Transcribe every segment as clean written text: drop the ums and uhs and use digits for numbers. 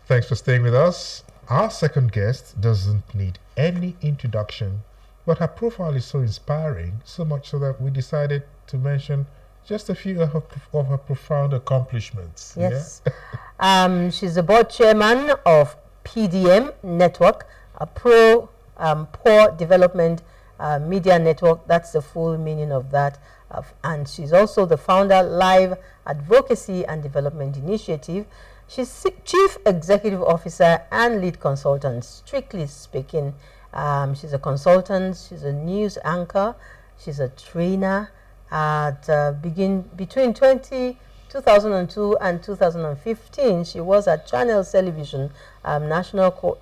Thanks for staying with us. Our second guest doesn't need any introduction, but her profile is so inspiring, so much so that we decided to mention just a few of her profound accomplishments. Yes. Yeah? She's the board chairman of PDM Network, a poor development media network. That's the full meaning of that. And she's also the founder, Live Advocacy and Development Initiative. She's Chief Executive Officer and Lead Consultant, strictly speaking. She's a consultant, she's a news anchor, she's a trainer. Between 2002 and 2015, she was at Channels Television, national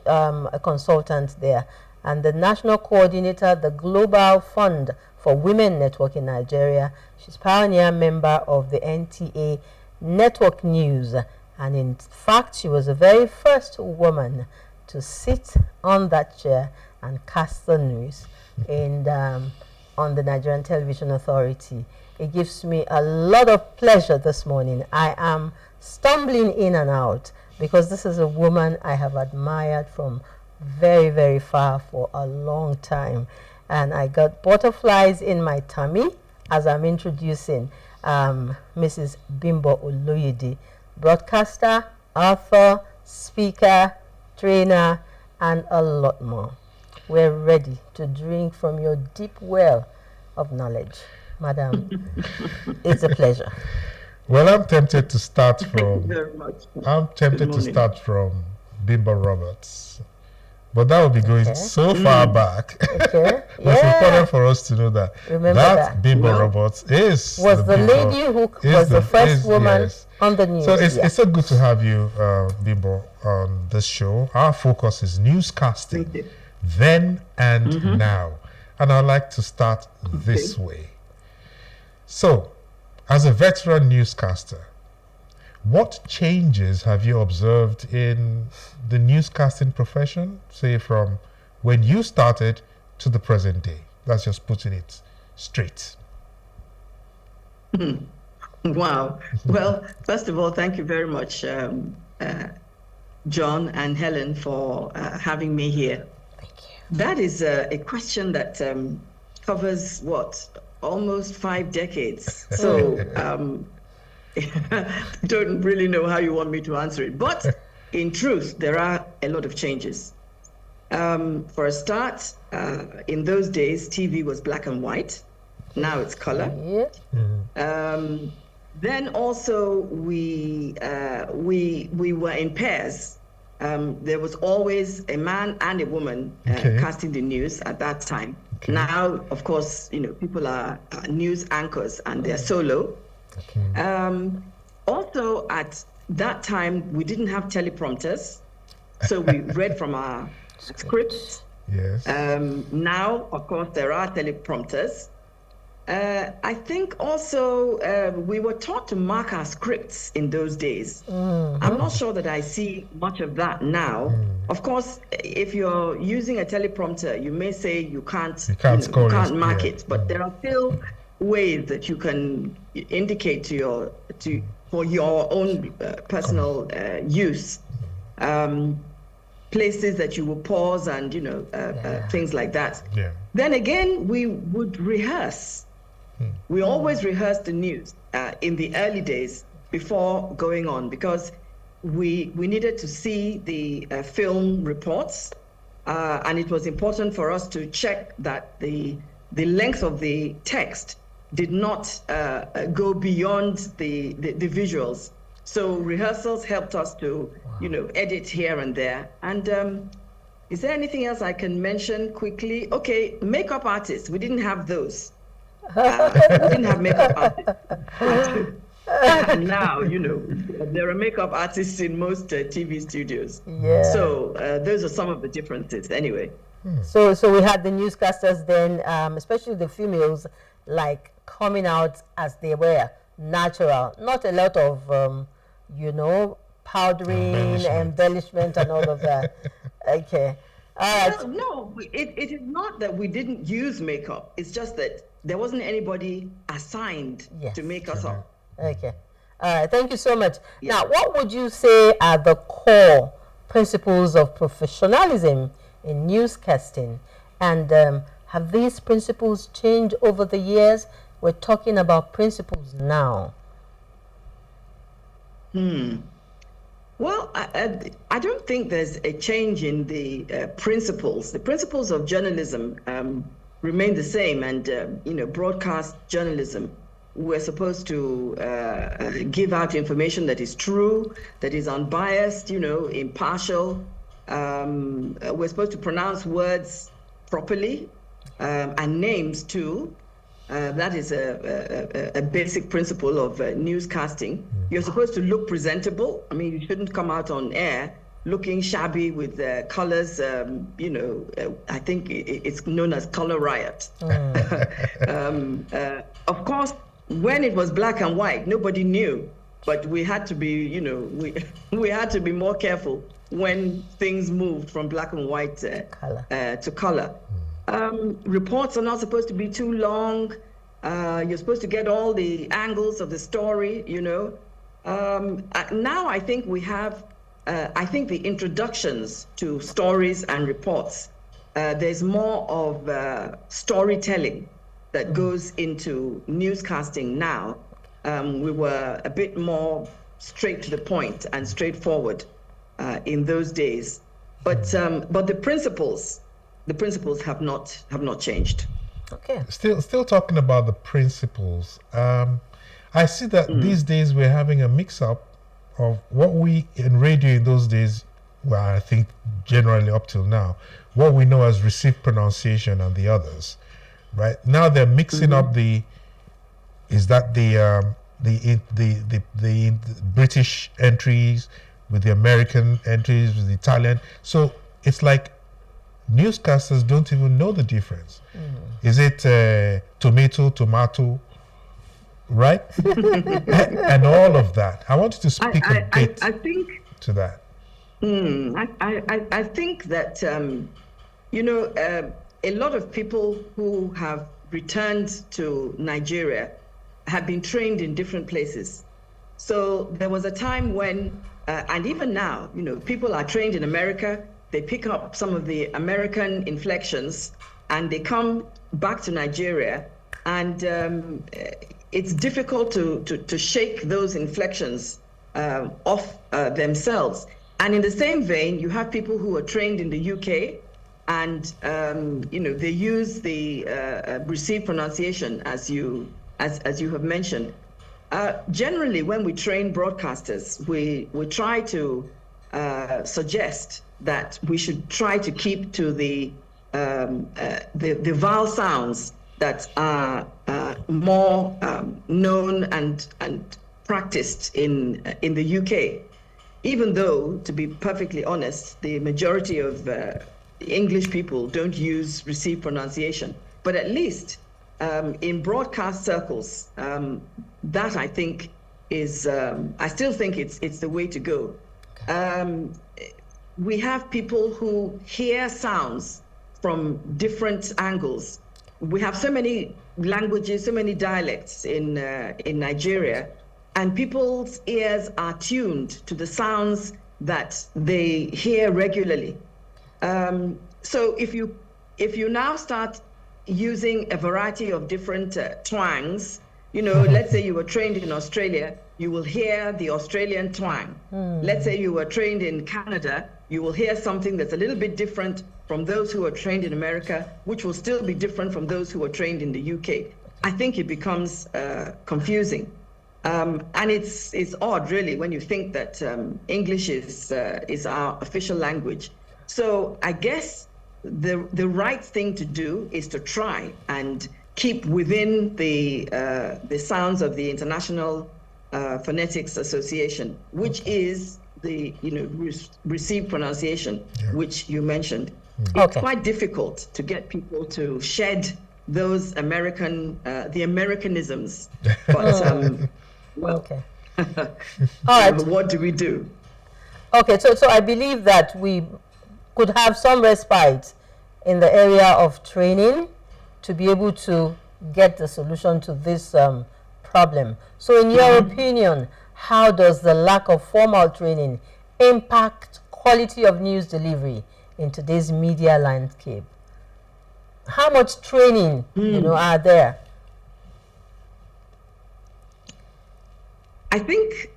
consultant there, and the national coordinator, the Global Fund for Women Network in Nigeria. She's pioneer member of the NTA Network News. And in fact, she was the very first woman to sit on that chair and cast the news on the Nigerian Television Authority. It gives me a lot of pleasure this morning. I am stumbling in and out because this is a woman I have admired from very, very far for a long time. And I got butterflies in my tummy as I'm introducing Mrs. Bimbo Oloyede, broadcaster, author, speaker, trainer, and a lot more. We're ready to drink from your deep well of knowledge. Madam, it's a pleasure. Well, I'm tempted to start from... Thank you very much. I'm tempted to start from Bimbo Roberts. But that would be going so far back. Okay. But it's important for us to know that that Bimbo Roberts was the lady who was the first woman on the news. So it's so good to have you, Bimbo, on this show. Our focus is newscasting, then and now. And I'd like to start this way. So, as a veteran newscaster, what changes have you observed in the newscasting profession, say from when you started to the present day? That's just putting it straight. Wow. Well, first of all, thank you very much, John and Helen, for having me here. Thank you. That is a question that covers, almost 5 decades. So I don't really know how you want me to answer it. But in truth, there are a lot of changes. For a start, in those days, TV was black and white. Now it's color. Then also we were in pairs. There was always a man and a woman casting the news at that time. Now, of course, people are news anchors and they're solo. Also, at that time, we didn't have teleprompters, so we read from our scripts. Yes. Now, of course, there are teleprompters. I think also we were taught to mark our scripts in those days. I'm not sure that I see much of that now. Of course, if you're using a teleprompter, you may say you can't mark it, but there are still ways that you can indicate for your own personal use. Places that you will pause and things like that. Then again, we would rehearse. We always rehearsed the news in the early days before going on, because we needed to see the film reports, and it was important for us to check that the length of the text did not go beyond the visuals. So rehearsals helped us to edit here and there. And is there anything else I can mention quickly? Okay, makeup artists, we didn't have those. We didn't have makeup artists. And now, there are makeup artists in most TV studios. Yeah. So those are some of the differences anyway. So we had the newscasters then, especially the females, like coming out as they were, natural, not a lot of, powdering, embellishment and all of that. Okay. Well, no, it is not that we didn't use makeup. It's just that there wasn't anybody assigned to make us up. Okay. All right. Thank you so much. Yeah. Now, what would you say are the core principles of professionalism in newscasting. And have these principles changed over the years? We're talking about principles now. Well, I don't think there's a change in the principles. The principles of journalism remain the same, and broadcast journalism. We're supposed to give out information that is true, that is unbiased, impartial. We're supposed to pronounce words properly and names too. That is a basic principle of newscasting. You're supposed to look presentable. I mean, you shouldn't come out on air looking shabby with colors. I think it's known as color riot. Of course, when it was black and white, nobody knew, but we had to be, we had to be more careful when things moved from black and white to color. Reports are not supposed to be too long. You're supposed to get all the angles of the story, Now I think we have, the introductions to stories and reports, there's more of storytelling that goes into newscasting now. We were a bit more straight to the point and straightforward in those days. But the principles have not changed. Okay. Still talking about the principles. I see that these days we're having a mix-up of what we in radio in those days, well, I think generally up till now, what we know as received pronunciation and the others. Right now they're mixing up the British entries with the American entries with the Italian. So it's like newscasters don't even know the difference. Is it tomato, right? And all of that. I wanted to speak a bit to that. I think that a lot of people who have returned to Nigeria have been trained in different places. So there was a time when, and even now, people are trained in America. They pick up some of the American inflections and they come back to Nigeria, and it's difficult to shake those inflections off themselves. And in the same vein, you have people who are trained in the UK, and they use the received pronunciation as you have mentioned. Generally, when we train broadcasters, we try to suggest that we should try to keep to the vowel sounds that are more known and practiced in the UK. Even though, to be perfectly honest, the majority of English people don't use received pronunciation, but at least in broadcast circles, that I think is, I still think it's the way to go. We have people who hear sounds from different angles. We have so many languages, so many dialects in Nigeria, and people's ears are tuned to the sounds that they hear regularly. So if you now start using a variety of different twangs, let's say you were trained in Australia, you will hear the Australian twang. Let's say you were trained in Canada, you will hear something that's a little bit different from those who are trained in America, which will still be different from those who are trained in the UK. I think it becomes confusing. And it's odd, really, when you think that English is our official language. So I guess the right thing to do is to try and keep within the sounds of the International Phonetics Association, which is the received pronunciation, which you mentioned. It's quite difficult to get people to shed those the Americanisms. But all right. What do we do? Okay, so I believe that we could have some respite in the area of training to be able to get the solution to this problem. So in your opinion, how does the lack of formal training impact quality of news delivery in today's media landscape? How much training, are there? I think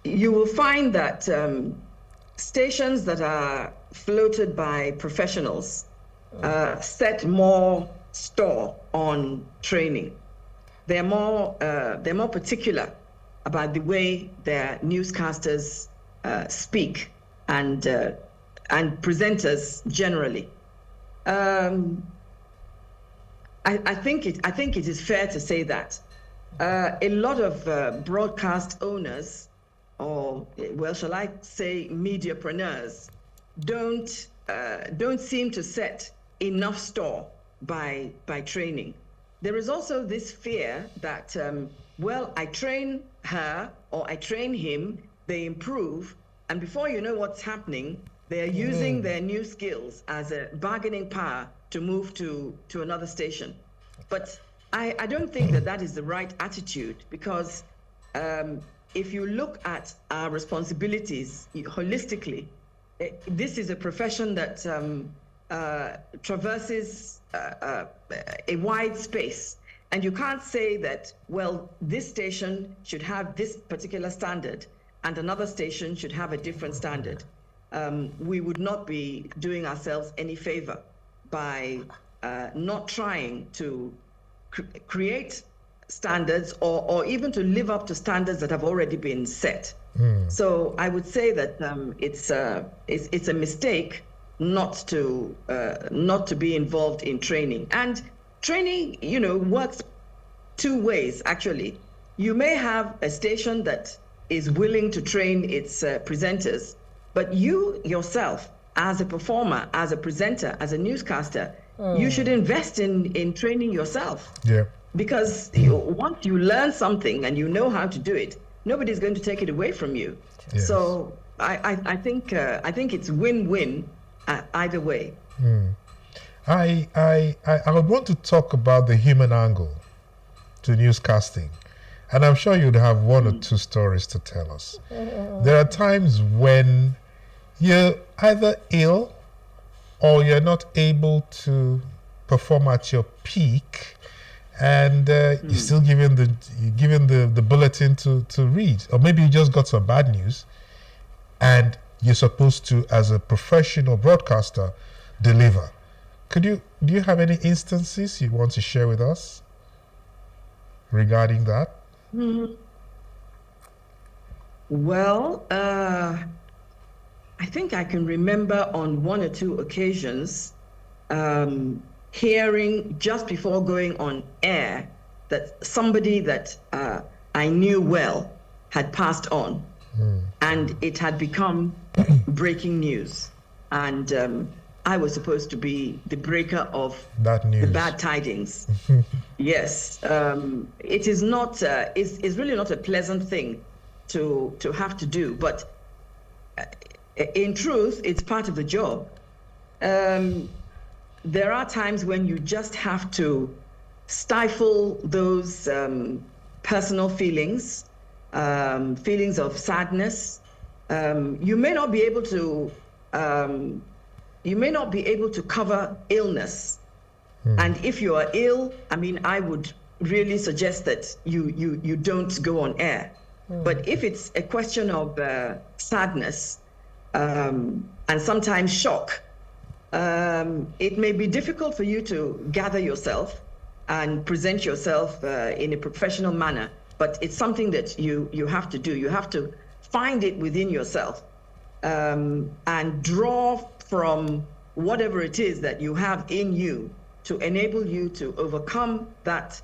you will find that stations that are floated by professionals set more store on training. They're more particular about the way their newscasters speak and presenters generally. I think it is fair to say that a lot of broadcast owners, or shall I say mediapreneurs, don't seem to set enough store by training. There is also this fear that I train her or I train him, they improve, and before you know what's happening, they are using their new skills as a bargaining power to move to another station. But I don't think that is the right attitude, because if you look at our responsibilities holistically, this is a profession that traverses a wide space. And you can't say that, this station should have this particular standard and another station should have a different standard. We would not be doing ourselves any favor by not trying to create standards or even to live up to standards that have already been set. So I would say that it's a mistake not to be involved in training. And training, works two ways, actually. You may have a station that is willing to train its presenters, but you yourself, as a performer, as a presenter, as a newscaster, you should invest in training yourself. Yeah. Because once you learn something and you know how to do it, nobody's going to take it away from you. Yes. So I think it's win-win either way. I would want to talk about the human angle to newscasting, and I'm sure you'd have one or two stories to tell us. There are times when you're either ill or you're not able to perform at your peak, and you're still given the bulletin to read, or maybe you just got some bad news, and you're supposed to, as a professional broadcaster, deliver. Do you have any instances you want to share with us regarding that? Well, I think I can remember on one or two occasions hearing just before going on air that somebody that I knew well had passed on, and it had become breaking news, and I was supposed to be the breaker of that news, the bad tidings. Yes, it is not. It's really not a pleasant thing to have to do, but in truth, it's part of the job. There are times when you just have to stifle those personal feelings, feelings of sadness. You may not be able to. You may not be able to cover illness, and if you are ill, I would really suggest that you don't go on air. But if it's a question of sadness and sometimes shock, it may be difficult for you to gather yourself and present yourself in a professional manner. But it's something that you have to do. You have to find it within yourself and draw from whatever it is that you have in you to enable you to overcome that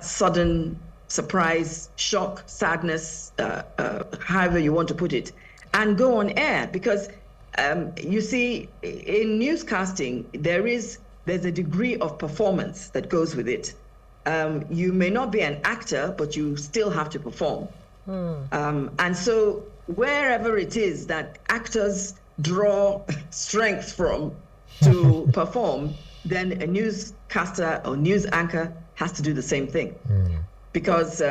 sudden surprise, shock, sadness, however you want to put it, and go on air. Because you see, in newscasting, there's a degree of performance that goes with it. You may not be an actor, but you still have to perform. And so wherever it is that actors draw strength from to perform, then a newscaster or news anchor has to do the same thing. Because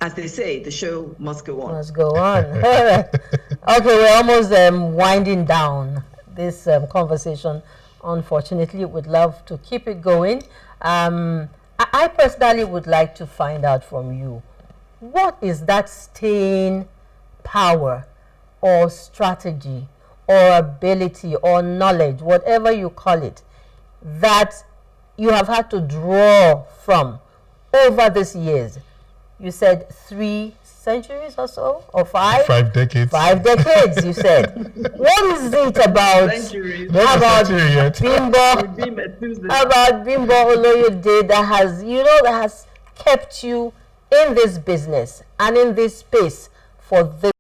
as they say, the show must go on. Must go on. All right. Okay, we're almost winding down this conversation. Unfortunately, would love to keep it going. I personally would like to find out from you, what is that staying power or strategy or ability or knowledge, whatever you call it, that you have had to draw from over these years? You said 3 centuries or so, or 5? 5 decades. 5 decades, you said. What is it about Bimbo Oloyede that has kept you in this business and in this space for this